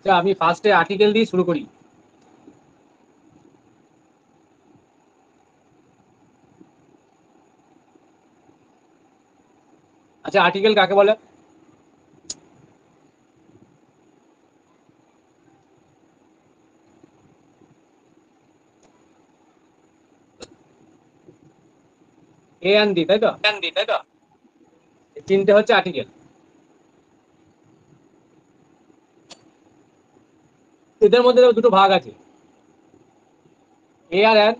আচ্ছা আমি ফার্স্টে আর্টিকেল দিয়ে শুরু করি। আচ্ছা আর্টিকেল কাকে বলে? এ এন ডি, তাই তো? এই তিনটে হচ্ছে আর্টিকেল। এদের মধ্যে দুটো ভাগ আছে, এ আর এন।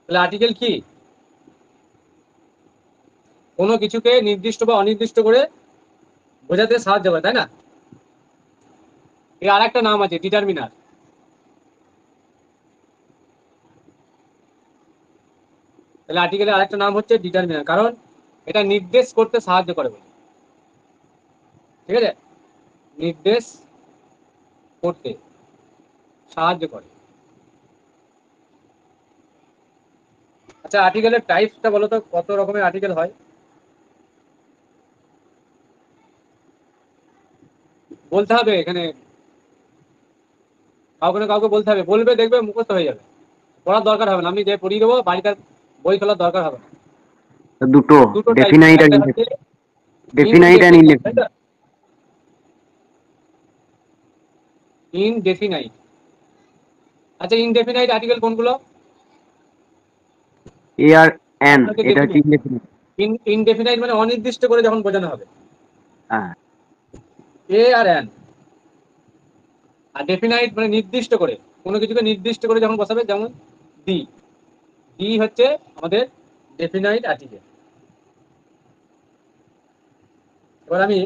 তাহলে আর্টিকেল কি? কোনো কিছুকে নির্দিষ্ট বা অনির্দিষ্ট করে বোঝাতে সাহায্য করে, তাই না? এর আর একটা নাম আছে, ডিটারমিনার। তাহলে আর্টিকেলের আরেকটা নাম হচ্ছে ডিটারমিনার, কারণ এটা নির্দেশ করতে সাহায্য করে বলে। ঠিক আছে, নির্দেশ করতে সাহায্য করে। আচ্ছা আর্টিকেলের টাইপসটা বলো তো, কত রকমের আর্টিকেল হয়? বলতে হবে এখানে, কাউকে না কাউকে বলতে হবে, বলবে দেখবে মুখস্থ হয়ে যাবে, পড়ার দরকার হবে না, আমি যে পড়িয়ে দেবো বাড়িতে, বই খোলার দরকার হবে না। দুটো, দুটো টাইপ, ডেফিনাইট আর একটা হচ্ছে ডেফিনাইট আর ইনডেফিনাইট, তাই ইনডেফিনাইট। তো? ইনডেফিনাইট। আচ্ছা ইনডেফিনাইট আর্টিকেল কোনগুলো? এ আর এন, একটা হচ্ছে এটা হচ্ছে ডেফিনাইট। ইনডেফিনাইট। ইনডেফিনাইট মানে অনির্দিষ্ট করে যখন বোঝানো হবে, হ্যাঁ, এ আর এন। আর ডেফিনাইট মানে নির্দিষ্ট করে, কোনো কিছুকে নির্দিষ্ট করে যখন বসাবে, যেমন ডি। ডি হচ্ছে আমাদের ডেফিনাইট আর্টিকেল। এবার আমি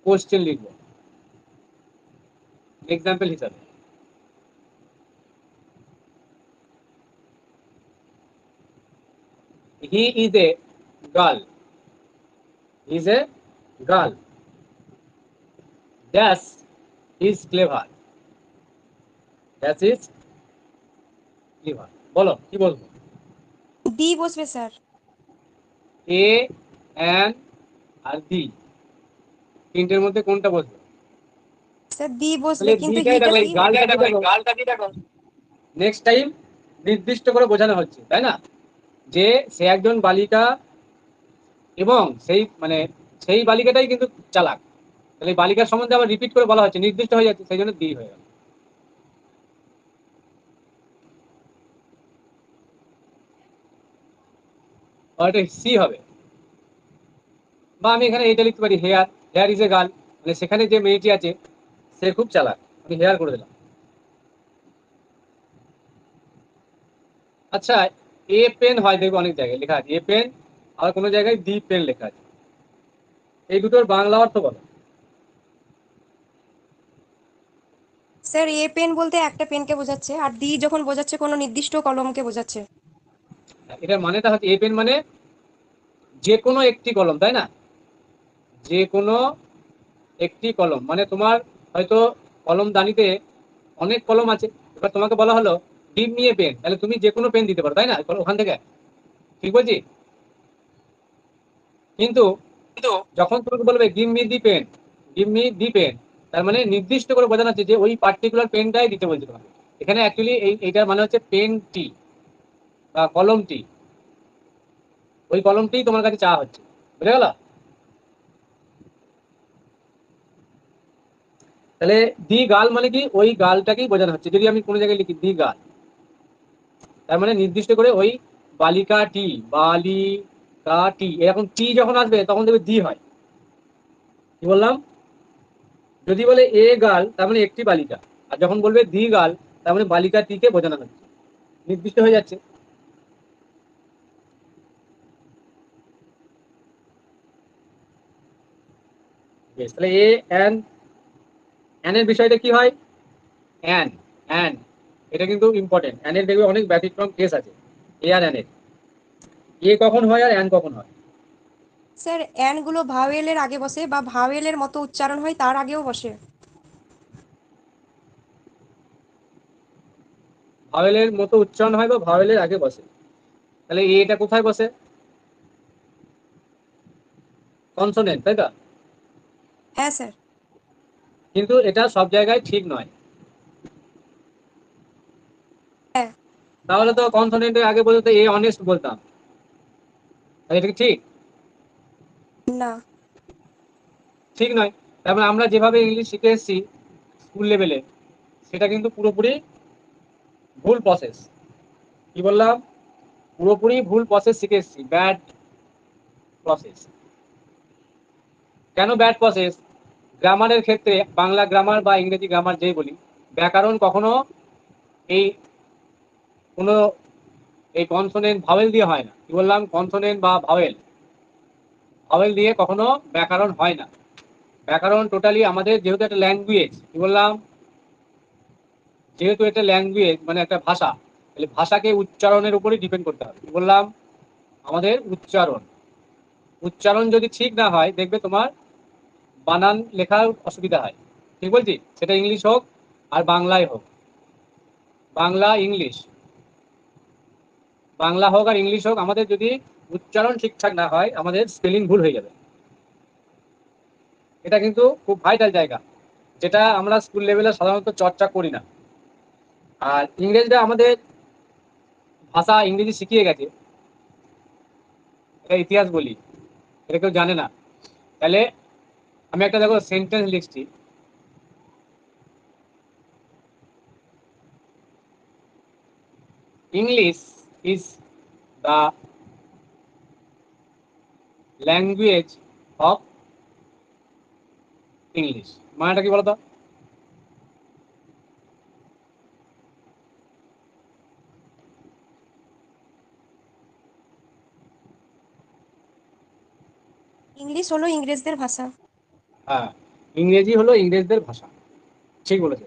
কোশ্চেন লিখবো এক্সাম্পল হিসাবে। He is a girl, is a girl, dash is clever, dash is clever. বলো কি বলবো? ডি বসবে স্যার। এ এন আর ডি, তিনটের মধ্যে কোনটা বসবে? স্যার ডি বসবে, তাহলে কিন্তু ডিটাই হিটা দেখো, এই কি? গার্লটা কি দেখো, নেক্সট টাইম নির্দিষ্ট করে বোঝানো হচ্ছে, তাই না? যে সে একজন বালিকা এবং সেই মানে সেই বালিকাটাই কিন্তু চালাক। তাহলে এই বালিকার সম্বন্ধে আবার রিপিট করে বলা হচ্ছে, নির্দিষ্ট হয়ে যাচ্ছে, সেই জন্য দি হয়ে গেল। আর এটা সি হবে। বা আমি এখানে এটা লিখতে পারি, here, here is a girl, মানে সেখানে যে মেয়েটি আছে সে খুব চালাক, আমি হেয়ার করে দিলাম। আচ্ছা, এ পেন হয় দেখবো অনেক জায়গায় লেখা আছে এ পেন, আর কোনো জায়গায় দি পেন লেখা আছে, এই দুটোর বাংলা অর্থ বলো। স্যার এ পেন বলতে একটা পেনকে বোঝাচ্ছে, আর ডি যখন বোঝাচ্ছে কোনো নির্দিষ্ট কলমকে বোঝাচ্ছে। এটার মানেটা হচ্ছে এ পেন মানে যে কোনো একটি কলম, তাই না? যে কোনো একটি কলম মানে তোমার হয়তো কলম দানিতে অনেক কলম আছে, এবার তোমাকে বলা হলো গিভ মি এ পেন, তাহলে তুমি যে কোনো পেন দিতে পারো, তাই না, ওখান থেকে। ঠিক বলছি? কিন্তু যখন তোমাকে বলবে give me the pen, give me the pen, তার মানে নির্দিষ্ট করে বোঝানো হচ্ছে যে ওই পার্টিকুলার পেনটাই দিতে বলছে তোমাকে। এখানে অ্যাকচুয়ালি এইটার মানে হচ্ছে পেনটি বা কলমটি, ওই কলমটি তোমার কাছে চাওয়া হচ্ছে। বুঝে গেল? তাহলে দি গার্ল মানে কি, ওই গার্লটাকেই বোঝানো হচ্ছে। যদি আমি কোনো জায়গায় লিখি দি গার্ল, তার মানে নির্দিষ্ট করে ওই বালিকাটি, বালিকাটি, এরকম টি যখন আসবে তখন দেখবে দি হয়। কি বললাম? যদি বলে এ গার্ল তার মানে একটি বালিকা, আর যখন বলবে দি গার্ল তার মানে বালিকাটিকে বোঝানো হচ্ছে, নির্দিষ্ট হয়ে যাচ্ছে। বেশ, তাহলে এ এন, এন এর বিষয়টা কি হয়? অ্যান, অ্যান, এটা কিন্তু ইম্পর্টেন্ট। অ্যান এর দেখবে অনেক ব্যতিক্রম কেস আছে, এ আর অ্যান এর। এ কখন হয় আর অ্যান কখন হয়? স্যার অ্যান গুলো ভাওয়েলের আগে বসে, বা ভাওয়েলের মতো উচ্চারণ হয় তার আগেও বসে। ভাওয়েলের মতো উচ্চারণ হয় বা ভাওয়েলের আগে বসে। তাহলে এটা কোথায় বসে? কনসোনেন্ট, তাই তো? হ্যাঁ স্যার। কিন্তু এটা সব জায়গায় ঠিক নয়। হ্যাঁ। তাহলে তো কনসোনেন্টের আগে বলতে এ অনেস্ট বলতাম, আর এটা কি ঠিক? না। ঠিক নয়। তারপরে আমরা যেভাবে ইংলিশ শিখে এসেছি স্কুল লেভেলে, সেটা কিন্তু পুরোপুরি ভুল প্রসেস। কি বললাম? পুরোপুরি ভুল প্রসেস শিখে এসেছি, ব্যাড প্রসেস। কেন ব্যাড প্রসেস? গ্রামারের ক্ষেত্রে বাংলা গ্রামার বা ইংরেজি গ্রামার যেই বলি, ব্যাকরণ কখনো এই কোনো এই কনসোনেন্ট ভাওয়েল দিয়ে হয় না। কি বললাম? কনসোনেন্ট বা ভাওয়েল, ভাওয়েল দিয়ে কখনো ব্যাকরণ হয় না। ব্যাকরণ টোটালি আমাদের, যেহেতু একটা ল্যাঙ্গুয়েজ, কি বললাম, যেহেতু এটা ল্যাঙ্গুয়েজ মানে একটা ভাষা, তাহলে ভাষাকে উচ্চারণের উপরই ডিপেন্ড করতে হবে। কি বললাম? আমাদের উচ্চারণ, উচ্চারণ যদি ঠিক না হয় দেখবে তোমার বানান লেখার অসুবিধা হয়। ঠিক বলছি? সেটা ইংলিশ হোক আর বাংলায় হোক, বাংলা ইংলিশ, বাংলা হোক আর ইংলিশ হোক, আমাদের যদি উচ্চারণ ঠিকঠাক না হয় আমাদের স্পেলিং ভুল হয়ে যাবে। এটা কিন্তু খুব ভাইটাল জায়গা, যেটা আমরা স্কুল লেভেলে সাধারণত চর্চা করি না। আর ইংরেজরা আমাদের ভাষা ইংরেজি শিখিয়ে গেছে, এটা ইতিহাস বলি, এটা কেউ জানে না। তাহলে আমি একটা দেখো সেন্টেন্স লিখছি, English is the language of English. মানেটা কি বলতো? ইংলিশ হলো ইংরেজদের ভাষা। হ্যাঁ, ইংরেজি হলো ইংরেজদের ভাষা, ঠিক বলেছে।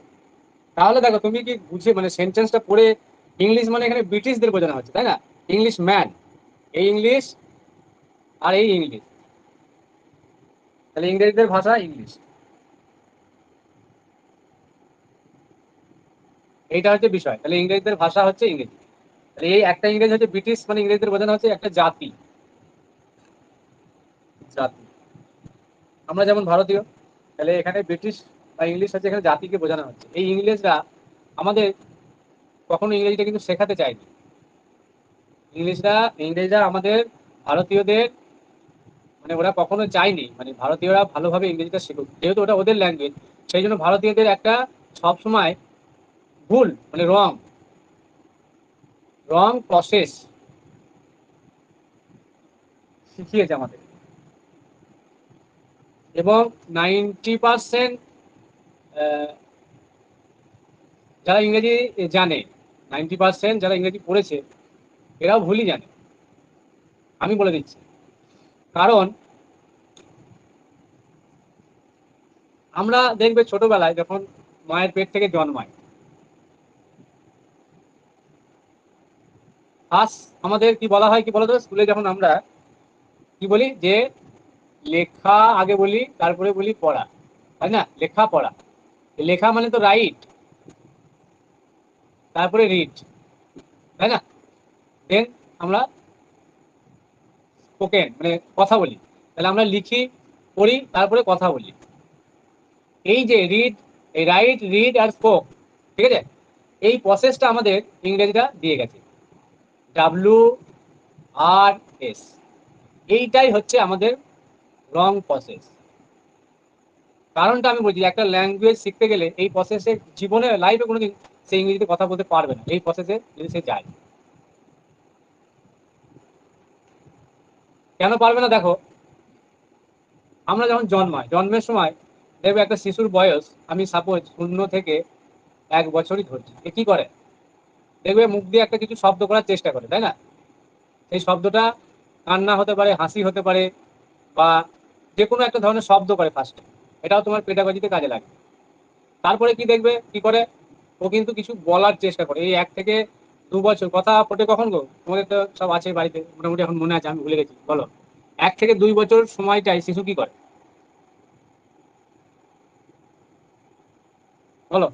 তাহলে দেখো তুমি কি বুঝে, মানে সেন্টেন্সটা পড়ে, ইংলিশ মানে এখানে ব্রিটিশদের বোঝানো হচ্ছে, তাই না? ইংলিশ ম্যান, এই ইংলিশ আর এই ইংলিশ, তাহলে ইংরেজদের ভাষা ইংলিশ, এইটা হচ্ছে বিষয়। তাহলে ইংরেজদের ভাষা হচ্ছে ইংরেজি। তাহলে এই একটা ইংরেজ হচ্ছে ব্রিটিশ, মানে ইংরেজদের বোঝানো হচ্ছে একটা জাতি, জাতি। আমরা যেমন ভারতীয়, তাহলে এখানে ব্রিটিশ বা ইংলিশ হচ্ছে এখানে জাতিকে বোঝানো হচ্ছে। এই ইংরেজরা আমাদের কখনো ইংরেজিটা কিন্তু শেখাতে চায়নি। ইংরেজরা আমাদের ভারতীয়দের, মানে ওরা কখনো চায়নি মানে ভারতীয়রা ভালোভাবে ইংরেজিটা শিখুক, যেহেতু ওটা ওদের ল্যাঙ্গুয়েজ। সেই জন্য ভারতীয়দের একটা সবসময় ভুল, মানে রং রং প্রসেস শিখিয়েছে আমাদের। এবং 90% যারা ইংরেজি জানে, 90% যারা ইংরেজি পড়েছে, এরাও ভুলই জানে। আমি বলে দিচ্ছি, কারণ আমরা দেখবে ছোটবেলায় যখন মায়ের পেট থেকে জন্মায়, ফার্স্ট আমাদের কি বলা হয়, কি বলতো, স্কুলে যখন আমরা কি বলি, যে লেখা আগে বলি, তারপরে বলি পড়া, তাই না? লেখা পড়া, লেখা মানে তো রাইট, তারপরে রিড, তাই না? দেন আমরা স্পোকেন মানে কথা বলি। তাহলে আমরা লিখি, পড়ি, তারপরে কথা বলি। এই যে রিড, এই রাইট, রিড আর স্পোক, ঠিক আছে, এই প্রসেসটা আমাদের ইংরেজিরা দিয়ে গেছে, WRS। এইটাই হচ্ছে আমাদের রং প্রসেস। কারণটা আমি বলছি, একটা ল্যাঙ্গুয়েজ শিখতে গেলে এই প্রসেসে জীবনে লাইফে কোনোদিন সে ইংরেজিতে কথা বলতে পারবে না, এই প্রসেসে যদি সে যায়। কেন পারবে না? দেখো, আমরা যখন জন্মের সময় দেখবে একটা শিশুর বয়স, আমি সাপোজ 0 থেকে 1 বছরই ধরছি, এ কি করে? দেখবে মুখ দিয়ে একটা কিছু শব্দ করার চেষ্টা করে, তাই না? সেই শব্দটা কান্না হতে পারে, হাসি হতে পারে, বা যে কোনো একটা ধরনের শব্দ করে ফার্স্টে। এটাও তোমার পেডাগজিতে কাজে লাগে। তারপরে কি দেখবে কি করে, ও কিন্তু কিছু বলার চেষ্টা করে। এই 1 থেকে 2 বছর, কথা ফোটে কখন গো? তোমাদের তো সব আছে বাড়িতে, মোটামুটি এখন মনে আছে, আমি ভুলে গেছি, বলো। 1 থেকে 2 বছর সময়টাই শিশু কি করে, বলো?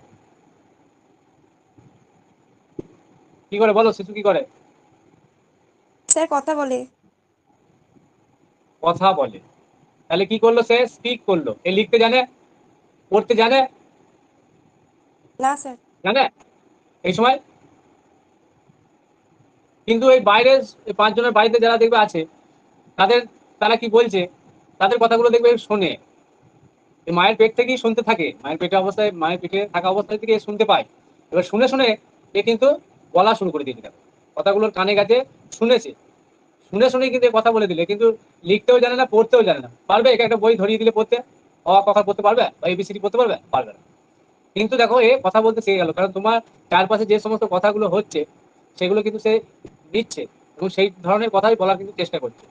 কি করে বলো, শিশু কি করে? স্যার কথা বলে। কথা বলে, তাহলে কি করলো, সে স্পিক করলো। এ লিখতে জানে, পড়তে জানে, না স্যার। জানে এই সময়। কিন্তু এই বাইরের এই 5 জনের বাড়িতে যারা দেখবে আছে, তাদের, তারা কি বলছে, তাদের কথাগুলো দেখবে শোনে। এই মায়ের পেট থেকেই শুনতে থাকে, মায়ের পেটে অবস্থায়, মায়ের পেটে থাকা অবস্থায় থেকে এ শুনতে পায়। এবার শুনে শুনে এ কিন্তু বলা শুরু করে দিয়েছে। দেখো, কথাগুলোর কানে গেছে, শুনেছে, শুনে শুনেই কিন্তু এ কথা বলে দিলে, কিন্তু লিখতেও জানে না, পড়তেও জানে না। পারবে একে একটা বই ধরিয়ে দিলে পড়তে, অ ক খ পড়তে পারবে বা এবিসিডি পড়তে পারবে? পারবে না। কিন্তু দেখো এ কথা বলতে শিখে গেল, কারণ তোমার চারপাশে যে সমস্ত কথাগুলো হচ্ছে সেগুলো কিন্তু সে নিচ্ছে এবং সেই ধরনের কথাই বলার কিন্তু চেষ্টা করছে।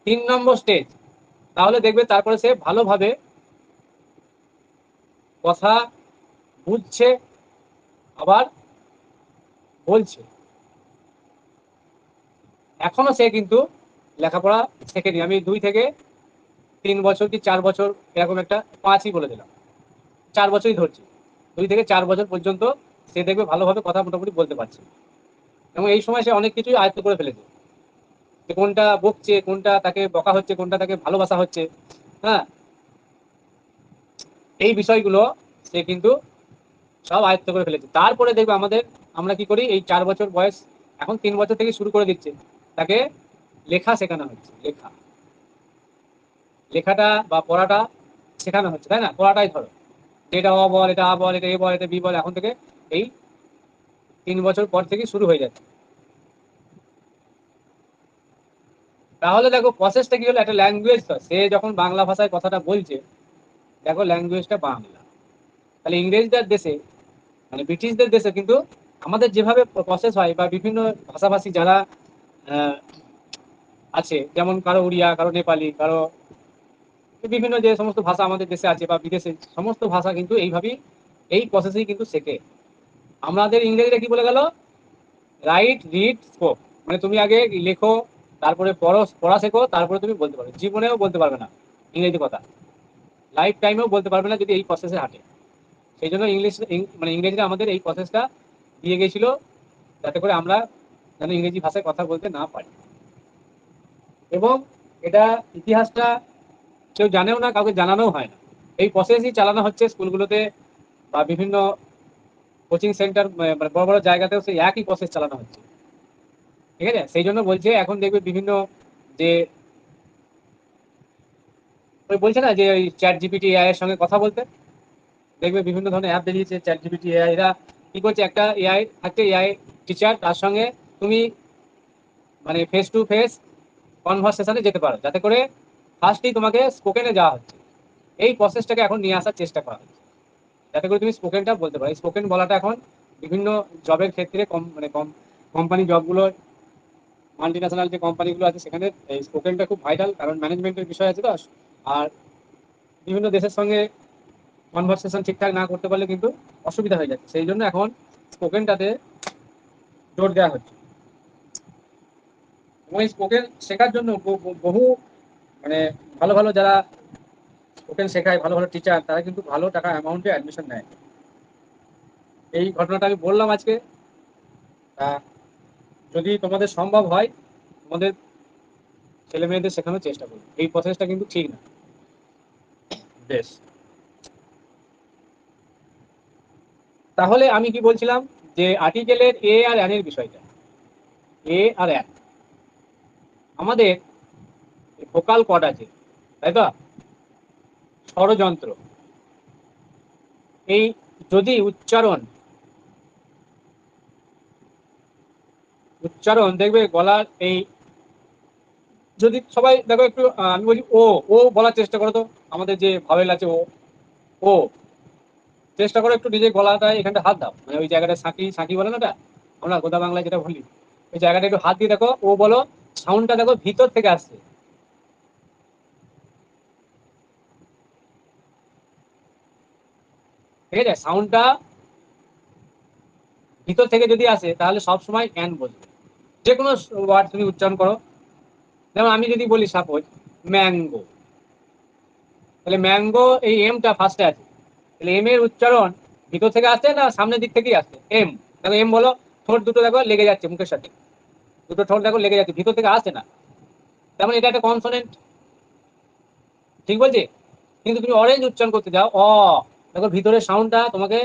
3 নম্বর স্টেজ, তাহলে দেখবে তারপরে সে ভালোভাবে কথা বুঝছে, আবার বলছে। এখনো সে কিন্তু লেখাপড়া শেখেনি। আমি 2 থেকে 3 বছর কি 4 বছর, এরকম একটা 5ই বলে দিলাম, 4 বছরই ধরছি, 2 থেকে 4 বছর পর্যন্ত সে দেখবে ভালোভাবে কথা মোটামুটি বলতে পারছে। এবং এই সময় সে অনেক কিছুই আয়ত্ত করে ফেলেছে, যে কোনটা বকছে, কোনটা তাকে বকা হচ্ছে, কোনটা তাকে ভালোবাসা হচ্ছে। হ্যাঁ, এই বিষয়গুলো সে কিন্তু সব আয়ত্ত করে ফেলেছে। তারপরে দেখবে আমাদের, আমরা কি করি, এই 4 বছর বয়স, এখন 3 বছর থেকে শুরু করে দিচ্ছে, তাকে লেখা শেখানো হচ্ছে। লেখা, লেখাটা বা পড়াটা শেখানো হচ্ছে, তাই না? পড়াটাই ধরো, এটা অ বল, এটা আ বল, এটা এ বল, এটা বি বল, এখন থেকে এই 3 বছর পর থেকে শুরু হয়ে যাচ্ছে। তাহলে দেখো প্রসেসটা কি হলো, একটা ল্যাঙ্গুয়েজ, তো সে যখন বাংলা ভাষায় কথাটা বলছে, দেখো ল্যাঙ্গুয়েজটা বাংলা। তাহলে ইংরেজদের দেশে, মানে ব্রিটিশদের দেশে কিন্তু আমাদের যেভাবে প্রসেস হয়, বা বিভিন্ন ভাষাভাষী যারা আহ, আছে, যেমন কারো উড়িয়া, কারো নেপালি, কারো বিভিন্ন যে সমস্ত ভাষা আমাদের দেশে আছে বা বিদেশে, সমস্ত ভাষা কিন্তু এইভাবেই, এই প্রসেসেই কিন্তু শেখে। আমাদের ইংরেজিরা কি বলে গেল, রাইট রিড স্পোক, মানে তুমি আগে লেখো, তারপরে পড়ো, পড়া শেখো, তারপরে তুমি বলতে পারবে। জীবনেও বলতে পারবে না ইংরেজি কথা, লাইফ টাইমেও বলতে পারবে না যদি এই প্রসেসে হাঁটে। সেই জন্য মানে ইংরেজিরা আমাদের এই প্রসেসটা দিয়ে গেছিল, যাতে করে আমরা যেন ইংরেজি ভাষায় কথা বলতে না পারি। এবং এটা ইতিহাসটা কেউ জানেও না, কাউকে জানানোও হয় না। এই প্রসেসই চালানো হচ্ছে স্কুলগুলোতে বা বিভিন্ন কোচিং সেন্টার, মানে বড় বড় জায়গাতেও সেই একই প্রসেস চালানো হচ্ছে। ঠিক আছে, সেই জন্য বলছে এখন দেখবে বিভিন্ন যে, ওই বলছে না যে ওই চ্যাট জিপিটি এআই এর সঙ্গে কথা বলতে, দেখবে বিভিন্ন ধরনের অ্যাপ বেরিয়েছে, চ্যাট জিপিটি এআই, এরা কি করছে, একটা এআই থাকছে, এআই টিচার, তার সঙ্গে তুমি মানে ফেস টু ফেস কনভারসেশনে যেতে পারো, যাতে করে ফার্স্টেই তোমাকে স্পোকেনে যাওয়া হচ্ছে। এই প্রসেসটাকে এখন নিয়ে আসার চেষ্টা করা হচ্ছে, যাতে করে তুমি স্পোকেনটা বলতে পারো। স্পোকেন বলাটা এখন বিভিন্ন জবের ক্ষেত্রে, মানে কোম্পানি জবগুলো, মাল্টিন্যাশনাল যে কোম্পানিগুলো আছে সেখানে এই স্পোকেনটা খুব ভাইটাল, কারণ ম্যানেজমেন্টের বিষয় আছে তো। আর বিভিন্ন দেশের সঙ্গে কনভারসেশন ঠিকঠাক না করতে পারলে কিন্তু অসুবিধা হয়ে যাচ্ছে। সেই জন্য এখন স্পোকেনটাতে জোর দেওয়া হচ্ছে। এবং এই স্পোকেন শেখার জন্য বহু, মানে ভালো ভালো যারা স্পোকেন শেখায়, ভালো ভালো টিচার, তারা কিন্তু ভালো টাকা অ্যামাউন্টে অ্যাডমিশন নেয়। এই ঘটনাটা আমি বললাম আজকে। আহ, যদি তোমাদের সম্ভব হয়, তোমাদের ছেলে মেয়েদের শেখানোর চেষ্টা করবে। এই প্রসেসটা কিন্তু ঠিক না। বেশ, তাহলে আমি কি বলছিলাম, যে আর্টিকেলের এ আর এন এর বিষয়টা। এ আর এন, আমাদের ভোকাল কর্ড আছে, তাই তো, স্বরযন্ত্র। এই যদি উচ্চারণ, উচ্চারণ দেখবে গলার এই, যদি সবাই দেখো একটু, আমি বলি ও, ও বলার চেষ্টা করো তো, আমাদের যে ভাওয়েল আছে ও, ও চেষ্টা করো একটু নিজের গলাটায় এখানটা হাত দাও, মানে ওই জায়গাটা সাঁকি সাঁকি বলে না ওটা, আমরা গোদা বাংলায় যেটা বলি, ওই জায়গাটা একটু হাত দিয়ে দেখো, ও বলো, সাউন্ডটা দেখো ভিতর থেকে আসছে। ঠিক আছে, সাউন্ডটা ভিতর থেকে যদি আসে তাহলে সবসময় অ্যান বলবে। যে কোনো ওয়ার্ড তুমি উচ্চারণ করো, যেমন আমি যদি বলি সাপোজ ম্যাঙ্গো, তাহলে ম্যাঙ্গো, এই এমটা ফার্স্টে আছে, তাহলে এম এর উচ্চারণ ভিতর থেকে আসছে না সামনের দিক থেকেই আসছে? এম, দেখো এম বলো, ঠোঁট দুটো দেখো লেগে যাচ্ছে মুখের সাথে, দুটো ঠোঁট দেখো লেগে যাচ্ছে, ভিতর থেকে আসছে না। তেমন এটা একটা কনসোনেন্ট, ঠিক বলছি? কিন্তু তুমি অরেঞ্জ উচ্চারণ করতে যাও অ, দেখো ভিতরের সাউন্ডটা তোমাকে,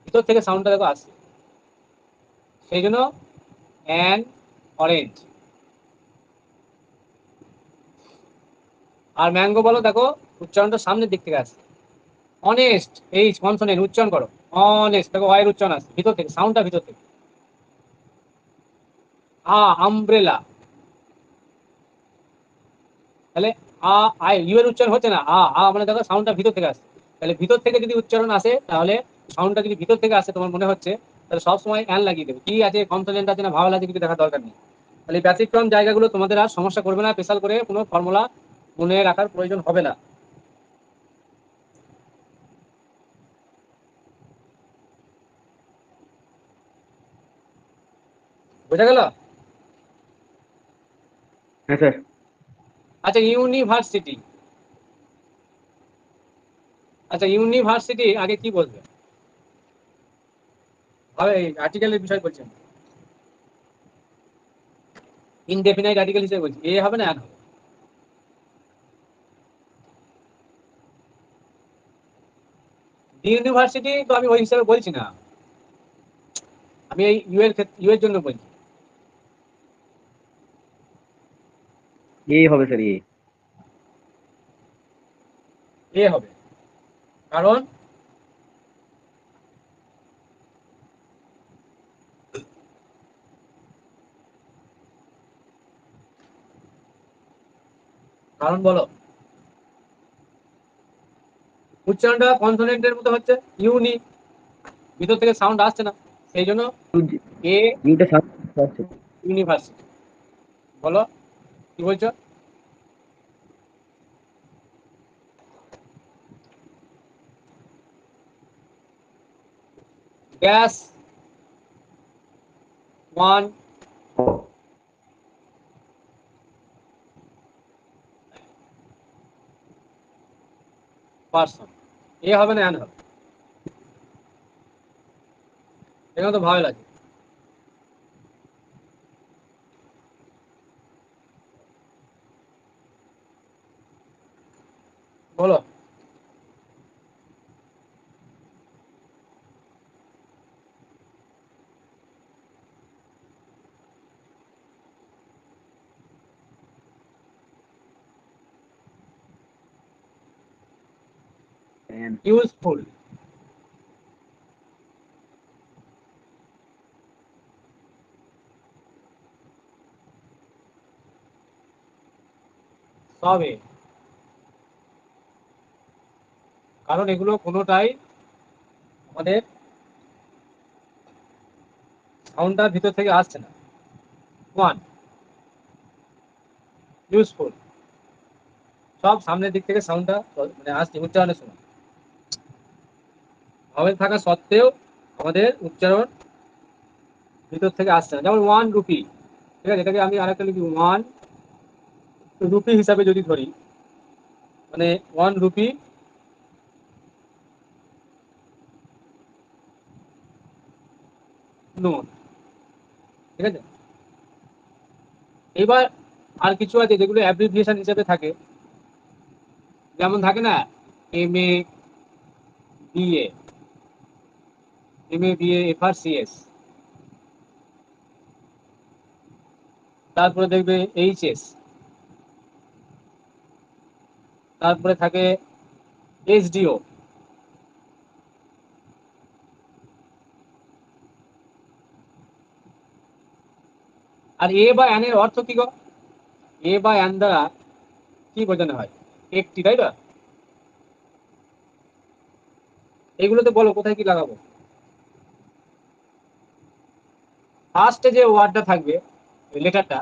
ভিতর থেকে সাউন্ডটা দেখো আসছে, সেই জন্য অ্যান অরেঞ্জ। আর ম্যাঙ্গো বলো, দেখো উচ্চারণটা সামনের দিক থেকে আসছে, অনেস্ট, এই কনসোনেন্ট উচ্চারণ করো, অনেস্ট, দেখো অয়ের উচ্চারণ আসছে ভিতর থেকে, সাউন্ডটা ভিতর থেকে। আমব্রেলা, তাহলে আই ইউ এর উচ্চারণ হচ্ছে না, মানে দেখো সাউন্ডটা ভিতর থেকে আসছে, তাহলে ভিতর থেকে যদি উচ্চারণ আসে, তাহলে সাউন্ডটা যদি ভিতর থেকে আসে তোমার মনে হচ্ছে, তাহলে সবসময় অ্যান লাগিয়ে দেবে, কি আছে কনসোনেন্ট আছে না ভাওয়াল আছে কিছু দেখার দরকার নেই। তাহলে এই ব্যতিক্রম জায়গাগুলো তোমাদের আর সমস্যা করবে না, স্পেশাল করে কোনো ফর্মুলা মনে রাখার প্রয়োজন হবে না। বোঝা গেল? হ্যাঁ স্যার। আচ্ছা ইউনিভার্সিটি, আচ্ছা ইউনিভার্সিটি আগে কি বলবে? হবে এই আর্টিকেলের বিষয় বলছেন, ইনডেফিনাইট আর্টিকেল হিসেবে বলছি, এ হবে না অ্যান হবে। ইউনিভার্সিটি তো আমি ওই হিসাবে বলছি না, আমি এই ইউ এর ক্ষেত্রে, ইউ এর জন্য বলছি। এই হবে স্যার, এই। এ হবে, কারণ কারণ বলো, উচ্চারণটা কনসোনেন্টের মতো হচ্ছে, ইউনি, ভিতর থেকে সাউন্ড আসছে না, সেই জন্য এ ইউটা সামনে আসছে। ইউনিভার্সিটি। বলো কি বলছো? গ্যাস 1 পার্সন, এ হবে না অ্যান হবে, এখানে তো ভালো লাগে। বলো And ইউজফুল, সবে, কারণ এগুলো কোনোটাই আমাদের সাউন্ডটা ভিতর থেকে আসছে না। 1 ইউজফুল, সব সামনের দিক থেকে সাউন্ডটা মানে আসছে উচ্চারণের সময়, ভাওয়েল থাকা সত্ত্বেও আমাদের উচ্চারণ ভিতর থেকে আসছে না। যেমন 1 রুপি, ঠিক আছে, এটাকে আমি আরেকটা লিখি 1 রুপি হিসাবে যদি ধরি, মানে 1 রুপি নোট, ঠিক আছে। এবার আর কিছু আছে যেগুলো অ্যাব্রিভিয়েশন হিসেবে থাকে, যেমন থাকে না MA BA FRCS, তারপরে দেখবে HS, তারপরে থাকে SDO। আর এ বা অ্যান এর অর্থ কি গো? এ বা অ্যান দ্বারা কি বোঝানো হয়? একটি, তাই না? এগুলোতে বলো কোথায় কি লাগাবো। ফার্স্টে যে ওয়ার্ডটা থাকবে, লেটারটা,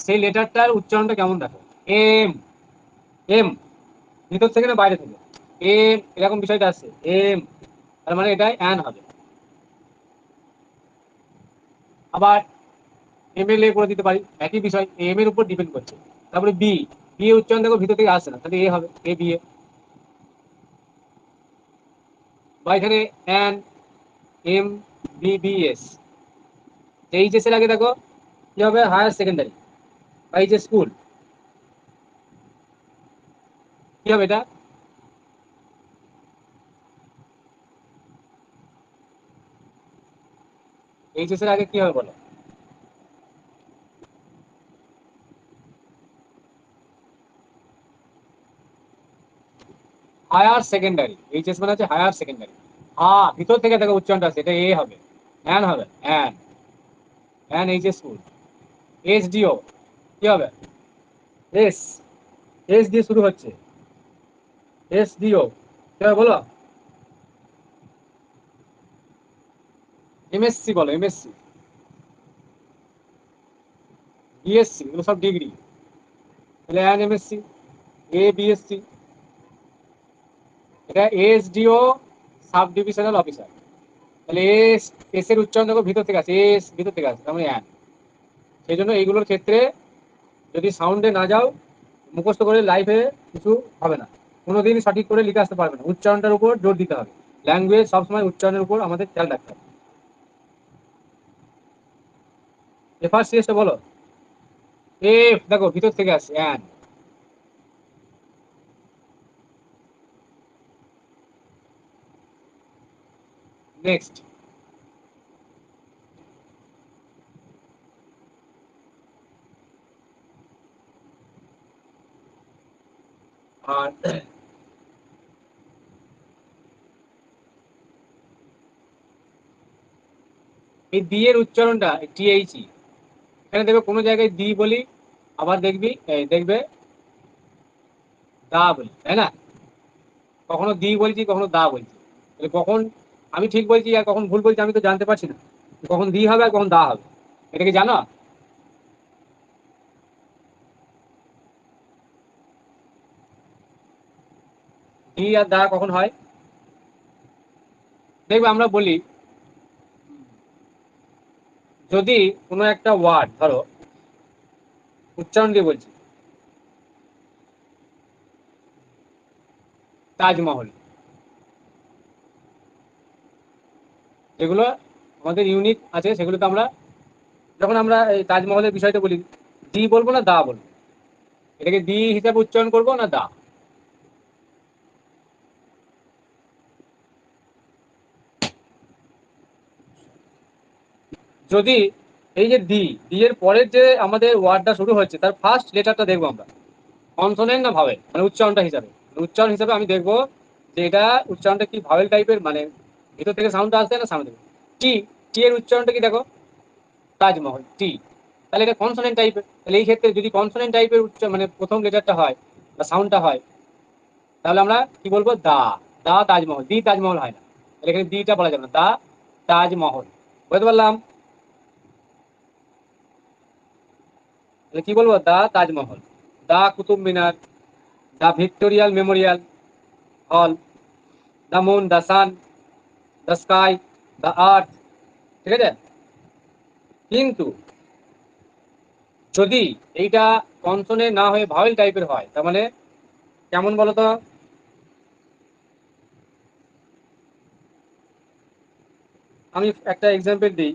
সেই লেটারটার উচ্চারণটা কেমন দেখো, এম, এম ভিতর থেকে না বাইরে থেকে, এম এরকম বিষয়টা আসছে, এম, তার মানে এটা অ্যান হবে। আবার MLA করে দিতে পারি, একই বিষয়, এম এর উপর ডিপেন্ড করছে। তারপরে বি, বি এর উচ্চারণ দেখো ভিতর থেকে আসছে না, তাহলে এ হবে, এ বি এ। বা এখানে অ্যান, MBBS, এইচএস এর আগে দেখো কি হবে, হায়ার সেকেন্ডারি বা এই যে স্কুল, কি হবে এটা? এইচএস এর আগে কি হবে বলো? Higher secondary. এইচএস মানে হচ্ছে হায়ার সেকেন্ডারি। ভিতর থেকে দেখো উচ্চারণটা আছে, এটা এ হবে, অ্যান হবে, an, an HS school. HDO কি হবে? এস, এস দিয়ে শুরু হচ্ছে, এসডিও কি হবে বলো? এমএসসি বলো, এমএসসি, বিএসসি, এগুলো সব ডিগ্রি। তাহলে অ্যান এমএসসি, এ বিএসসি, এটা এসডিও সাব ডিভিশনাল অফিসার। তাহলে এস, এস এর উচ্চারণ দেখো ভিতর থেকে আছে, এস ভিতর থেকে আছে, তার মানে অ্যান। সেই জন্য এইগুলোর ক্ষেত্রে যদি সাউন্ডে না যাও, মুখস্থ করে লাইফে কিছু হবে না, কোনোদিন সঠিক করে লিখে আসতে পারবে না। উচ্চারণটার উপর জোর দিতে হবে, ল্যাঙ্গুয়েজ সবসময় উচ্চারণের উপর আমাদের খেয়াল রাখতে হবে। এফার সিরিজটা বলো, এফ দেখো ভিতর থেকে আসছে, অ্যান। নেক্সট, আর এই দি এর উচ্চারণটা টিএইচই। এখানে দেখবে কোনো জায়গায় দি বলি, আবার দেখবি দেখবে দা বলি, তাই না? কখনো দি বলছি, কখনো দা বলছি। তাহলে কখন আমি ঠিক বলছি আর কখন ভুল বলছি আমি তো জানতে পারছি না, কখন দি হবে আর কখন দা হবে। এটা কি জানো? দি আর দা কখন হয়? দেখবে আমরা বলি, যদি কোনো একটা ওয়ার্ড ধরো উচ্চারণ দিয়ে বলছি, তাজমহল, যেগুলো আমাদের ইউনিক আছে সেগুলো তো আমরা, যখন আমরা এই তাজমহলের বিষয়টা বলি, দি বলবো না দা বলবো? এটাকে দি হিসাবে উচ্চারণ করবো না দা? যদি এই যে দি, দি এর পরের যে আমাদের ওয়ার্ডটা শুরু হচ্ছে তার ফার্স্ট লেটারটা দেখবো আমরা কনসোনেন্ট না ভাওয়েল, মানে উচ্চারণটা হিসাবে, উচ্চারণ হিসাবে আমি দেখবো যে এটা উচ্চারণটা কি ভাওয়েল টাইপের, মানে ভিতর থেকে সাউন্ডটা আসছে না সামনে থেকে। টি, টি এর উচ্চারণটা কি দেখো, তাজমহল, টি। তাহলে এটা কনসোনেন্ট টাইপের। তাহলে এই ক্ষেত্রে যদি কনসোনেন্ট টাইপের উচ্চারণ মানে প্রথম লেটারটা হয় বা সাউন্ডটা হয়, তাহলে আমরা কি বলবো? দা, দা তাজমহল, দি তাজমহল হয় না। তাহলে এখানে দিটা বলা যাবে না, দা তাজমহল। বুঝতে পারলাম? তাহলে কি বলবো? দা তাজমহল, দা কুতুব মিনার, দা ভিক্টোরিয়াল মেমোরিয়াল হল, the moon, the sun, the sky, the earth. ঠিক আছে? কিন্তু যদি এইটা কনসোনে না হয়ে ভাওয়েল টাইপের হয়, তার মানে কেমন বলতো? আমি একটা এক্সাম্পল দিই।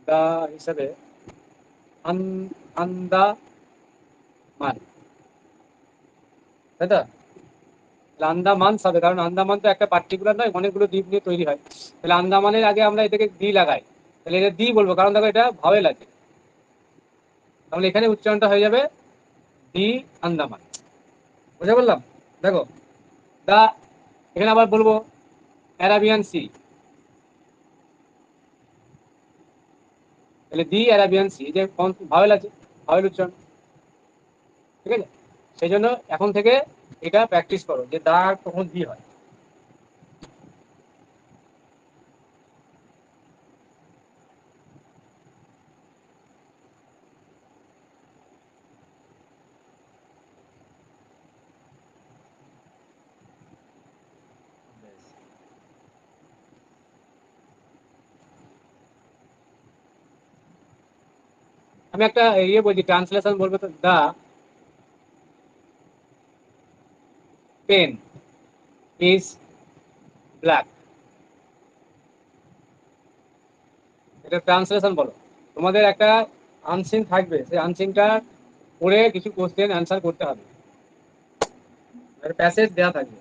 দা হিসাবে আন্দামান, তাই তো? তাহলে আন্দামান হবে, কারণ আন্দামান তো একটা পার্টিকুলার নয়, অনেকগুলো দ্বীপ নিয়ে তৈরি হয়। তাহলে আন্দামানের আগে আমরা এটাকে দি লাগাই, তাহলে এটা দি বলবো, কারণ দেখো এটা ভাওয়েল আছে। তাহলে এখানে উচ্চারণটা হয়ে যাবে দি আন্দামান। বুঝতে বললাম? দেখো, দা, এখানে আবার বলবো অ্যারাবিয়ান সি, তাহলে দি অ্যারাবিয়ান সি, যে ভাওয়েল আছে, ভাওয়েল উচ্চারণ। ঠিক আছে? সেই জন্য এখন থেকে এটা প্র্যাকটিস করো যে দা কখন দি হয়। আমি একটা ইয়ে বলছি, ট্রান্সলেশন বলবো তো, দা পেন ইজ ব্ল্যাক। এটা ট্রান্সলেশন বলো। তোমাদের একটা আনসিন থাকবে, সেই আনসিনটা পড়ে কিছু কোশ্চেন অ্যান্সার করতে হবে, প্যাসেজ দেওয়া থাকবে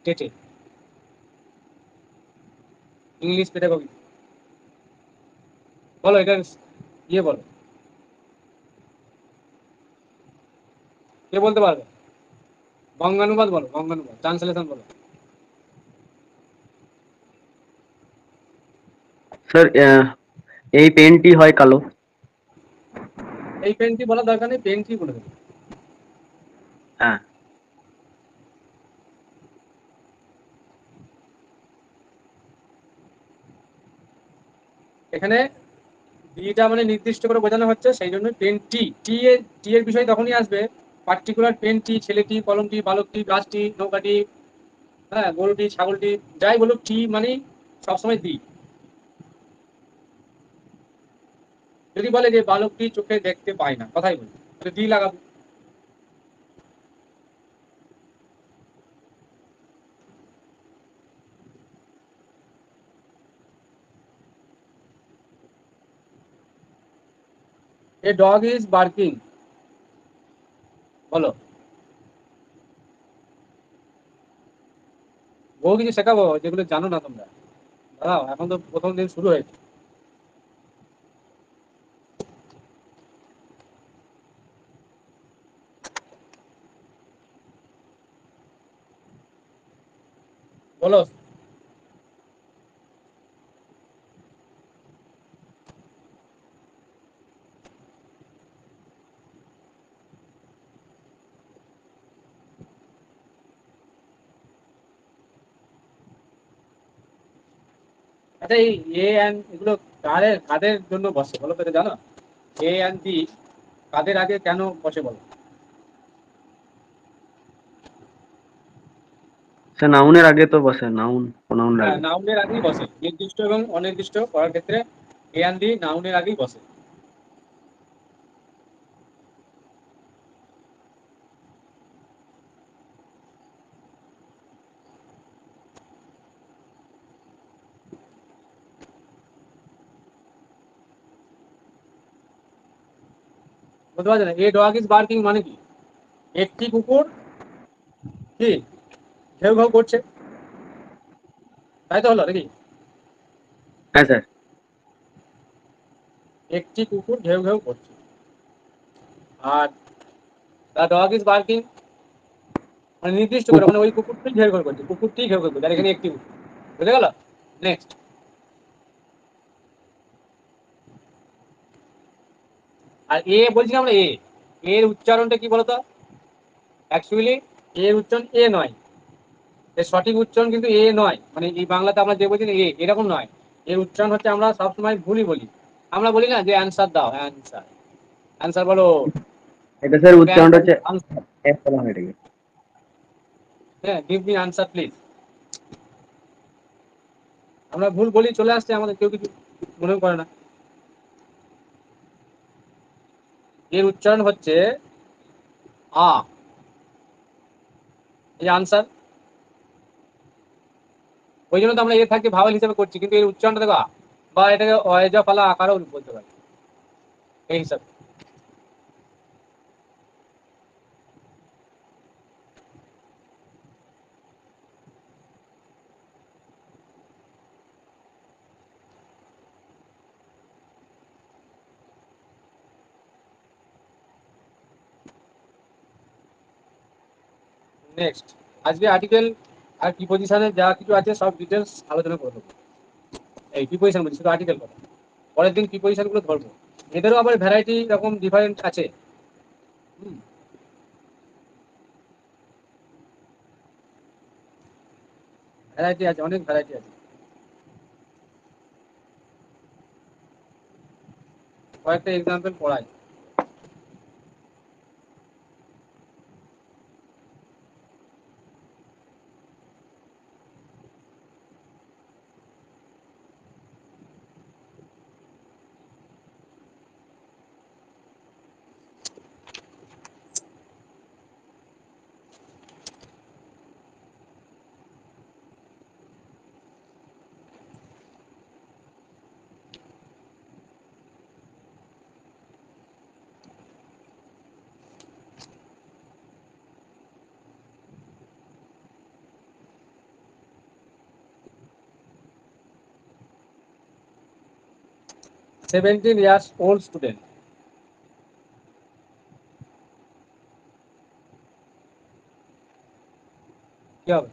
কেটে, ইংলিশ পেডাগজি। বলো এটা বলো, কে বলতে পারবে? বঙ্গানুবাদ বলো, বঙ্গানুবাদ ট্রান্সলেশন বলো। স্যার এই পেনটি হয় কালো। এই পেনটি বলার দরকার নেই, পেনটি বলে দেবে। হ্যাঁ এখানে ডিটা মানে নির্দিষ্ট করে বোঝানো হচ্ছে, সেই জন্য পেনটি, টি এর বিষয় তখনই আসবে পার্টিকুলার পেনটি, ছেলেটি, কলমটি, বালকটি, গাছটি, নৌকাটি, হ্যাঁ গরুটি, ছাগলটি, যাই বলুক টি মানে সবসময় দি। যদি বলে যে বালকটি চোখে দেখতে পায় না, কথাই বলি, তাহলে দি লাগাবো। এ ডগ ইজ বার্কিং, বলো। বহু কিছু শেখাবো যেগুলো জানো না তোমরা, দাঁড়াও, এখন তো প্রথম দিন শুরু হয়েছে। বলো। আচ্ছা এই এ অ্যান্ড এগুলো কাদের কাদের জন্য বসে বলো তো, এটা জানো? এ অ্যান্ড দি কাদের আগে কেন বসে বলো? স্যার নাউনের আগে তো বসে, নাউন প্রোনাউনের হ্যাঁ আগে। নাউনের আগেই বসে, নির্দিষ্ট এবং অনির্দিষ্ট করার ক্ষেত্রে এ অ্যান্ড দি নাউনের আগেই বসে। বুঝতে পারছো না? এ ডগ ইজ বার্কিং মানে কি? একটি কুকুর কি ঘেউ ঘেউ করছে, তাই তো হলো নাকি? হ্যাঁ স্যার। একটি কুকুর ঘেউ ঘেউ করছে, are the dog is barking মানে নির্দিষ্ট করে, কুকুর। মানে ওই কুকুরটি ঘেউ ঘেউ করছে, কুকুরটি ঘেউ ঘেউ করছে, আর এখানে একটি কুকুর। বুঝে গেল? নেক্সট। আর এ বলছি না আমরা, এর উচ্চারণটা কি বলতো? অ্যাকচুয়ালি এর উচ্চারণ এ নয়, এর সঠিক উচ্চারণ কিন্তু এ নয়, মানে এই বাংলাতে আমরা যে বলছি না এরকম নয়। এর উচ্চারণ হচ্ছে, আমরা সবসময় ভুলই বলি। আমরা বলি না যে অ্যান্সার দাও, অ্যান্সার, অ্যান্সার বলো, এটা স্যার আমাকে উচ্চারণটা অ্যান্সার, হচ্ছে এফ বলা হয় এটাকে। হ্যাঁ গিভ মি অ্যান্সার প্লিজ। আমরা ভুল বলি, চলে আসছে, আমাদের কেউ কিছু মনে করে না। এর উচ্চারণ হচ্ছে আ, এই আনসার। ওই জন্য তো আমরা এ থাকতে ভাওয়াল হিসেবে করছি, কিন্তু এর উচ্চারণটা দেখো বা এটাকে অয়েজা ফালা আকারও বলতে পারি এই হিসাবে। নেক্সট, আজকে আর্টিকেল আর প্রিপজিশনে যা কিছু আছে সব ডিটেলস আলোচনা করে দেবো। এই প্রিপজিশন বলছি, শুধু আর্টিকেল কথা, পরের দিন প্রিপজিশন গুলো ধরবো। এদেরও আবার ভ্যারাইটি রকম ডিফারেন্ট আছে। হুম, ভ্যারাইটি আছে, অনেক ভ্যারাইটি আছে। কয়েকটা এক্সাম্পল পড়াই। 17 years old student. কি হবে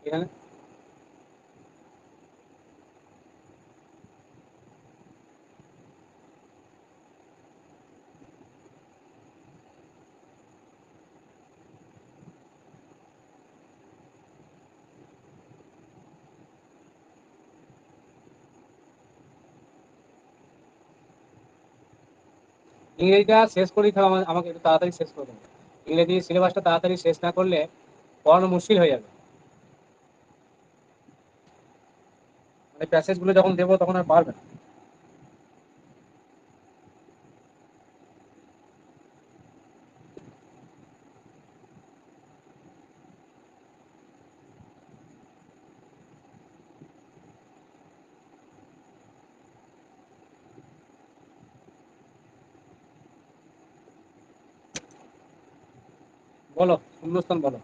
এখানে? ইংরেজিটা শেষ করেই তাহলে আমাকে একটু তাড়াতাড়ি শেষ করে দেবো। ইংরেজি সিলেবাসটা তাড়াতাড়ি শেষ না করলে পড়ানো মুশকিল হয়ে যাবে। মানে প্যাসেজ গুলো যখন দেবো তখন আর পারবে না। বলো, শূন্যস্থান বলো।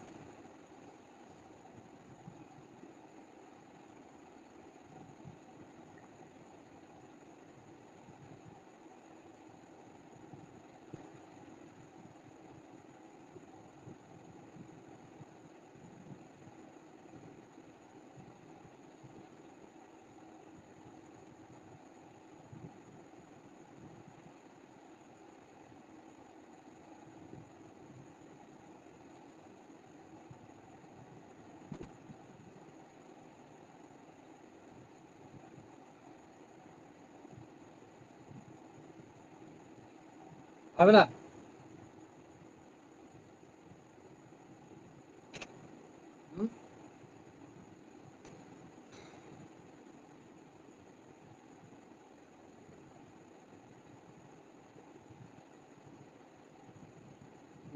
হবে না? হুম?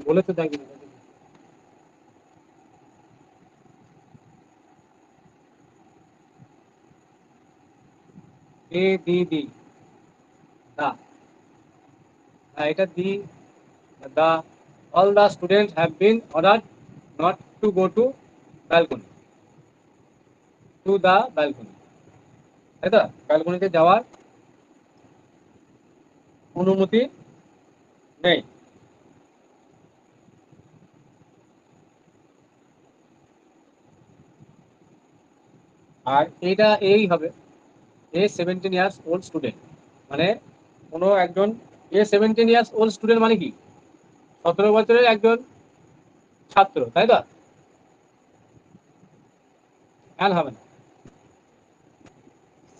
বলে তো দেখি। এ দি দি দা, এটা the the, all the students have been ordered not to go to balcony, to the balcony, তাই তো? ব্যালকনিতে যাওয়ার অনুমতি নেই। আর এটা এই হবে, এ 17 ইয়ার্স ওল্ড স্টুডেন্ট, মানে কোনো একজন, এ 17 ইয়ার্স ওল্ড স্টুডেন্ট মানে কি? 17 বছরের একজন ছাত্র, তাই তো? আর হবে না,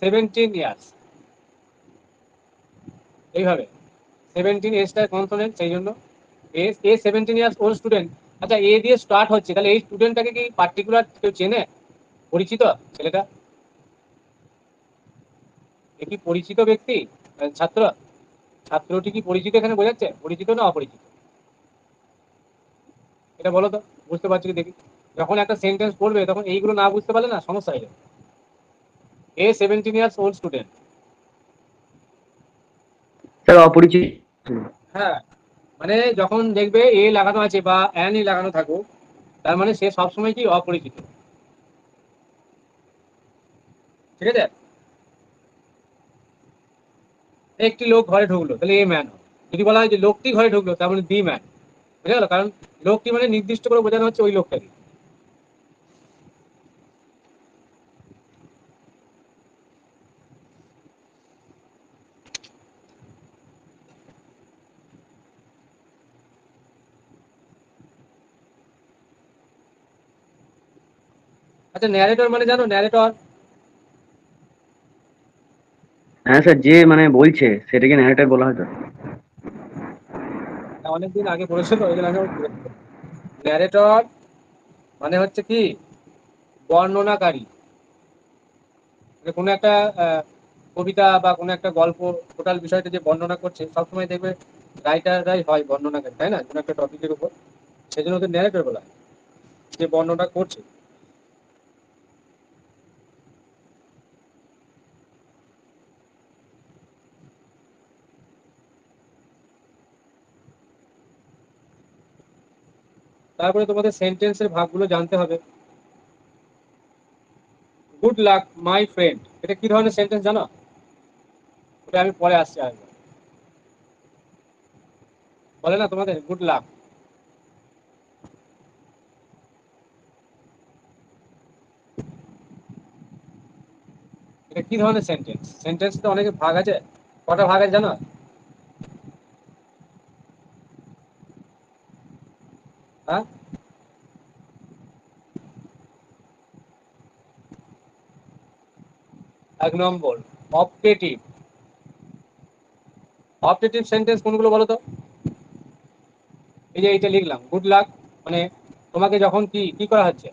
17 ইয়ার্স এইভাবে, 17 এজটা কনসোনেন্ট, সেই জন্য এ 17 ইয়ার্স ওল্ড স্টুডেন্ট। আচ্ছা, এ দিয়ে স্টার্ট হচ্ছে, তাহলে এই স্টুডেন্টটাকে কি পার্টিকুলার কেউ চেনে? পরিচিত ছেলেটা? এ কি পরিচিত ব্যক্তি? ছাত্র, ছাত্রটি কি পরিচিত এখানে বোঝাচ্ছে? পরিচিত না অপরিচিত? এটা বলো তো, বুঝতে পারছি কি দেখি। যখন একটা সেন্টেন্স পড়বে তখন এইগুলো না বুঝতে পারলে না সমস্যা হয়ে যাবে। এ 17 ইয়ার্স ওল্ড স্টুডেন্ট। স্যার অপরিচিত। হ্যাঁ, মানে যখন দেখবে এ লাগানো আছে বা অ্যান ই লাগানো থাকুক, তার মানে সে সবসময় কি অপরিচিত। ঠিক আছে? একটি লোক ঘরে ঢুকলো, তাহলে এ ম্যান। যদি বলা হয় যে লোকটি ঘরে ঢুকলো, তার মানে দি ম্যান। বুঝে গেল? কারণ লোকটি মানে নির্দিষ্ট করে বোঝানো হচ্ছে ওই লোকটাকে। আচ্ছা, ন্যারেটর মানে জানো? ন্যারেটর হ্যাঁ স্যার, যে মানে বলছে সেটাকে ন্যারেটর বলা হয় তো। অনেকদিন আগে পড়েছিল, ওই জন্য আমি ন্যারেটর মানে হচ্ছে কি বর্ণনাকারী। মানে কোনো একটা কবিতা বা কোনো একটা গল্প, টোটাল বিষয়টা যে বর্ণনা করছে, সবসময় দেখবে রাইটাররাই হয় বর্ণনাকারী, তাই না? কোনো একটা টপিকের উপর, সেজন্য ওদের ন্যারেটর বলা হয়, যে বর্ণনা করছে। তারপরে তোমাদের সেন্টেন্সের ভাগগুলো জানতে হবে। গুড লাক মাই ফ্রেন্ড, এটা কি ধরনের সেন্টেন্স জানো? ওটা আমি পরে আসছি আরেকবার। বলে না তোমাদের গুড লাক, এটা কি ধরনের সেন্টেন্স? সেন্টেন্স তো অনেক ভাগ আছে, কটা ভাগ আছে জানো? হ্যাঁ, 1 নম্বর অপটেটিভ। অপটেটিভ সেন্টেন্স কোনগুলো বলো তো? এই যে এইটা লিখলাম গুড লাক, মানে তোমাকে যখন কি কি করা হচ্ছে,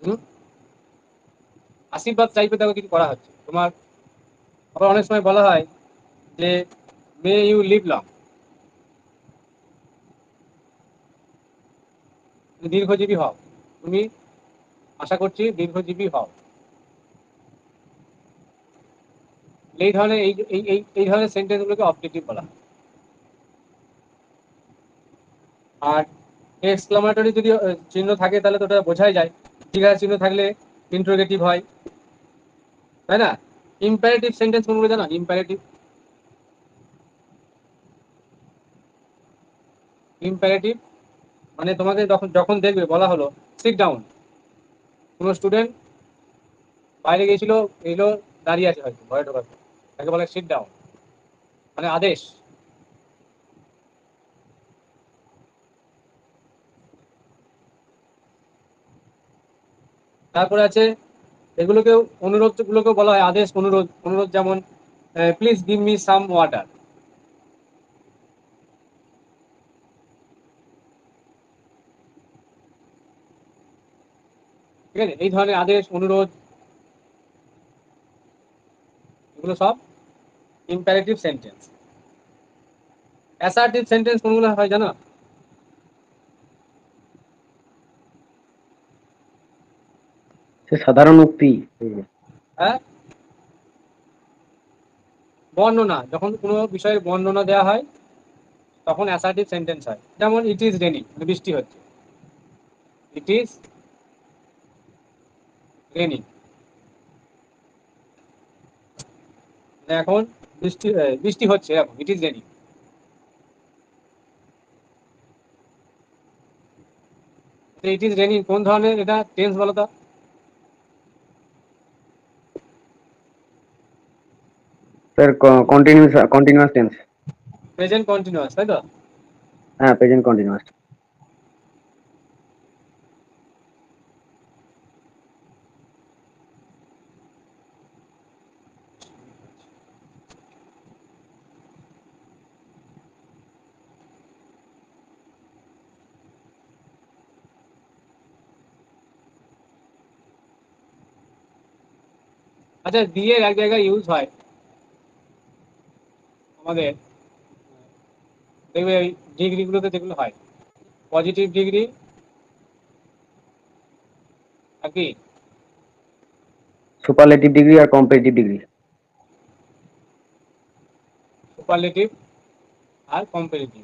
হুম, আশীর্বাদ টাইপের দেখো কিছু করা হচ্ছে তোমার। আবার অনেক সময় বলা হয় যে মে ইউ লিভ লং, দীর্ঘজীবী হও, তুমি আশা করছি দীর্ঘজীবী হও। এই ধরনের এই ধরনের সেন্টেন্স গুলোকে অবজেক্টিভ বলা হয়। আর এক্সক্লামেটরি যদি চিহ্ন থাকে তাহলে তো ওটা বোঝাই যায়, জিজ্ঞাসা চিহ্ন থাকলে ইন্টারোগেটিভ হয়, তাই না? ইম্পারেটিভ সেন্টেন্স কোনগুলো জানো? ইম্পারেটিভ, ইম্পারেটিভ মানে তোমাকে যখন যখন দেখবে বলা হলো সিট ডাউন, কোনো স্টুডেন্ট বাইরে গিয়েছিল, এলো, দাঁড়িয়ে আছে হয়তো ঘরে ঢোকার পর, তাকে বলে সিট ডাউন, মানে আদেশ। তারপরে আছে এগুলোকেও, অনুরোধ গুলোকেও বলা হয় আদেশ, অনুরোধ। অনুরোধ যেমন please give me some water, ঠিক আছে? এই ধরনের আদেশ, অনুরোধ, এগুলো সব ইম্পারেটিভ সেন্টেন্স। অ্যাসার্টিভ সেন্টেন্স কোনগুলো হয় জানো? সে সাধারণ উক্তি। হ্যাঁ, বর্ণনা, যখন কোনো বিষয়ের বর্ণনা দেওয়া হয় তখন অ্যাসার্টিভ সেন্টেন্স হয়। যেমন ইট ইজ রেনি, বৃষ্টি হচ্ছে, ইট ইজ রেনি, এখন বৃষ্টি বৃষ্টি হচ্ছে এরকম, it is rainy. It is rainy কোন ধরনের এটা টেন্স বলো তো? Sir continuous tense. Present continuous, তাই তো? হ্যাঁ, প্রেজেন্ট কন্টিনিউয়াস। আচ্ছা, দিয়ে এক জায়গায় ইউজ হয় আমাদের, দেখবে ডিগ্রি গুলোতে যেগুলো হয়, পজিটিভ ডিগ্রি আর কি, সুপারলেটিভ ডিগ্রি আর কম্পারেটিভ ডিগ্রি। সুপারলেটিভ আর কম্পারেটিভ।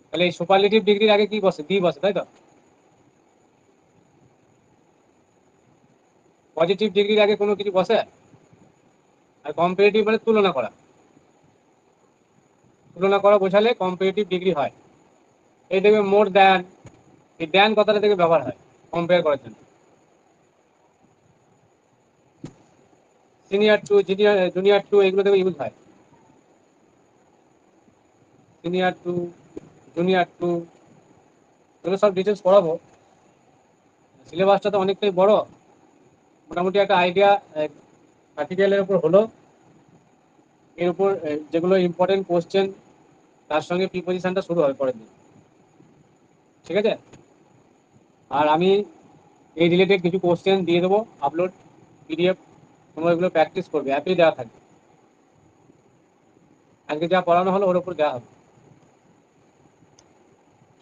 তাহলে এই সুপারলেটিভ ডিগ্রির আগে কি বসে? দি বসে, তাই তো? পজিটিভ ডিগ্রির আগে কোনো কিছু বসে? আর কম্পারেটিভ মানে তুলনা করা, তুলনা করা বোঝালে কম্পারেটিভ ডিগ্রি হয়। এই দেখবে মোর দ্যান, এই দ্যান কথাটা থেকে ব্যবহার হয় কম্পেয়ার করার জন্য। সিনিয়র টু, জুনিয়র টু, এগুলো থেকে ইউজ হয়। সিনিয়র টু, জুনিয়র টু, এগুলো সব ডিটেলস পড়াবো। সিলেবাসটা তো অনেকটাই বড়, মোটামুটি একটা আইডিয়া আর্টিকেলের উপর হলো। এর উপর যেগুলো ইম্পর্টেন্ট কোশ্চেন, তার সঙ্গে প্রিপোজিশনটা শুরু হবে পরের দিন, ঠিক আছে? আর আমি এই রিলেটেড কিছু কোশ্চেন দিয়ে দেবো, আপলোড পিডিএফ, তোমরা এগুলো প্র্যাকটিস করবে, অ্যাপেই দেওয়া থাকবে। আজকে যা পড়ানো হলো ওর উপর দেওয়া হবে,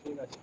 ঠিক আছে?